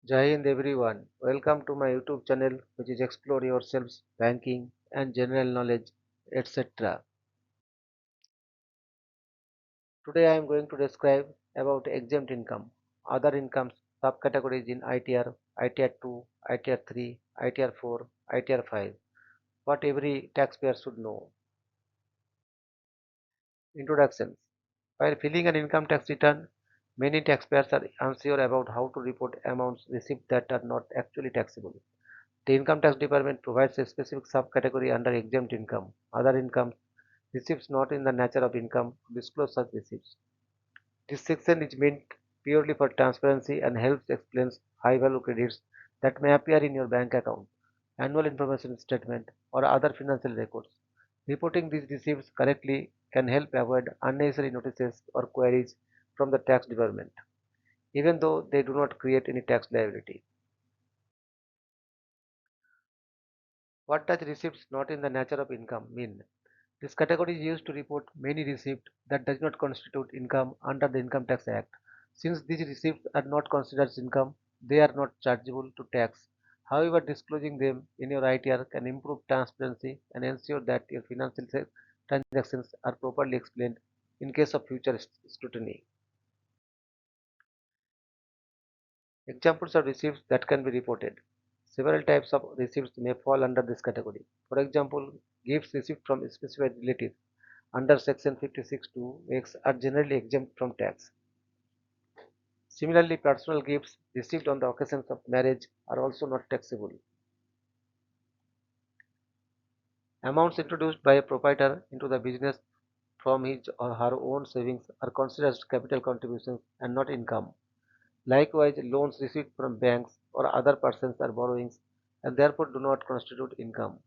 Jai Hind everyone. Welcome to my YouTube channel which is Explore Yourselves, Banking and General Knowledge, etc. Today I am going to describe about exempt income, other incomes, subcategories in ITR, ITR 2, ITR 3, ITR 4, ITR 5. What every taxpayer should know. Introduction. While filing an income tax return, many taxpayers are unsure about how to report amounts received that are not actually taxable. The Income Tax Department provides a specific subcategory under exempt income, other incomes, receipts not in the nature of income, disclose such receipts. This section is meant purely for transparency and helps explain high value credits that may appear in your bank account, annual information statement, or other financial records. Reporting these receipts correctly can help avoid unnecessary notices or queries from the tax department, even though they do not create any tax liability. What does receipts not in the nature of income mean? This category is used to report many receipts that does not constitute income under the Income Tax Act. Since these receipts are not considered income, they are not chargeable to tax. However, disclosing them in your ITR can improve transparency and ensure that your financial transactions are properly explained in case of future scrutiny. Examples of receipts that can be reported. Several types of receipts may fall under this category. For example, gifts received from specified relatives under Section 56(2)(x) are generally exempt from tax. Similarly, personal gifts received on the occasions of marriage are also not taxable. Amounts introduced by a proprietor into the business from his or her own savings are considered as capital contributions and not income. Likewise, loans received from banks or other persons are borrowings and therefore do not constitute income.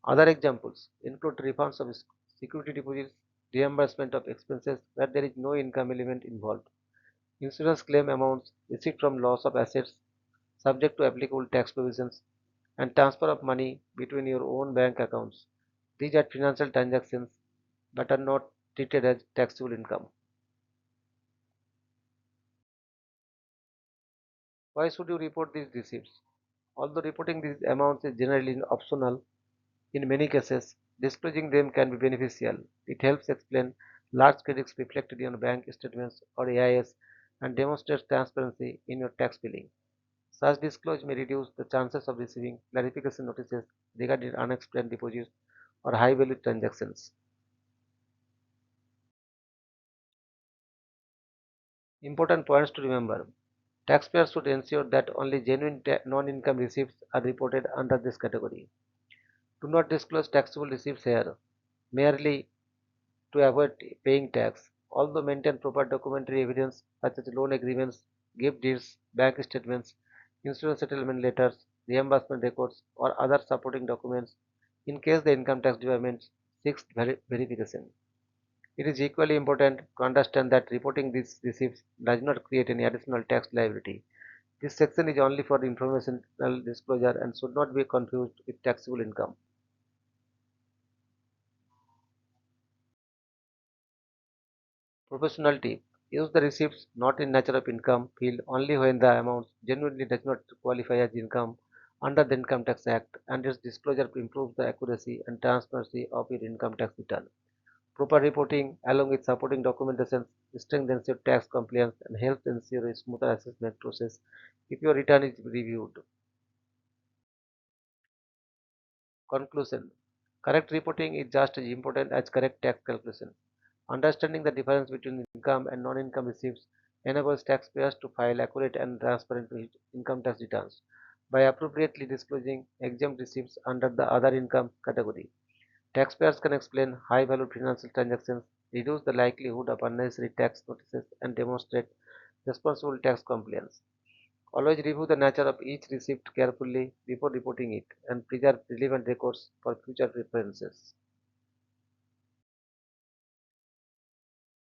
Other examples include refunds of security deposits, reimbursement of expenses where there is no income element involved, insurance claim amounts received from loss of assets subject to applicable tax provisions, and transfer of money between your own bank accounts. These are financial transactions but are not treated as taxable income. Why should you report these receipts? Although reporting these amounts is generally optional, in many cases, disclosing them can be beneficial. It helps explain large credits reflected in bank statements or AIS and demonstrates transparency in your tax filing. Such disclosure may reduce the chances of receiving clarification notices regarding unexplained deposits or high value transactions. Important points to remember. Taxpayers should ensure that only genuine non-income receipts are reported under this category. Do not disclose taxable receipts here merely to avoid paying tax. Although maintain proper documentary evidence such as loan agreements, gift deeds, bank statements, insurance settlement letters, reimbursement records, or other supporting documents in case the income tax department seeks verification. It is equally important to understand that reporting these receipts does not create any additional tax liability. This section is only for informational disclosure and should not be confused with taxable income. Professional tip. Use the receipts not in nature of income field only when the amount genuinely does not qualify as income under the Income Tax Act and its disclosure improves the accuracy and transparency of your income tax return. Proper reporting along with supporting documentation strengthens your tax compliance and helps ensure a smoother assessment process if your return is reviewed. Conclusion. Correct reporting is just as important as correct tax calculation. Understanding the difference between income and non-income receipts enables taxpayers to file accurate and transparent income tax returns. By appropriately disclosing exempt receipts under the other income category, taxpayers can explain high-value financial transactions, reduce the likelihood of unnecessary tax notices, and demonstrate responsible tax compliance. Always review the nature of each receipt carefully before reporting it and preserve relevant records for future references.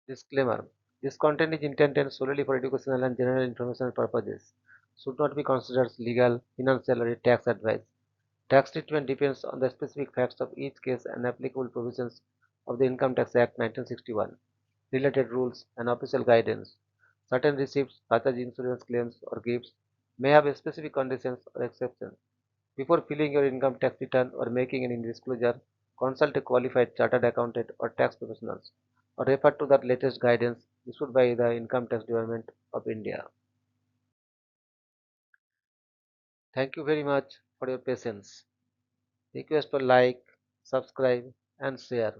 Disclaimer: this content is intended solely for educational and general informational purposes, should not be considered legal, financial, or tax advice. Tax treatment depends on the specific facts of each case and applicable provisions of the Income Tax Act 1961, related rules, and official guidance. Certain receipts, such as insurance claims or gifts, may have specific conditions or exceptions. Before filing your income tax return or making any disclosure, consult a qualified chartered accountant or tax professionals, or refer to the latest guidance issued by the Income Tax Department of India. Thank you very much for your patience. Request for like, subscribe, and share.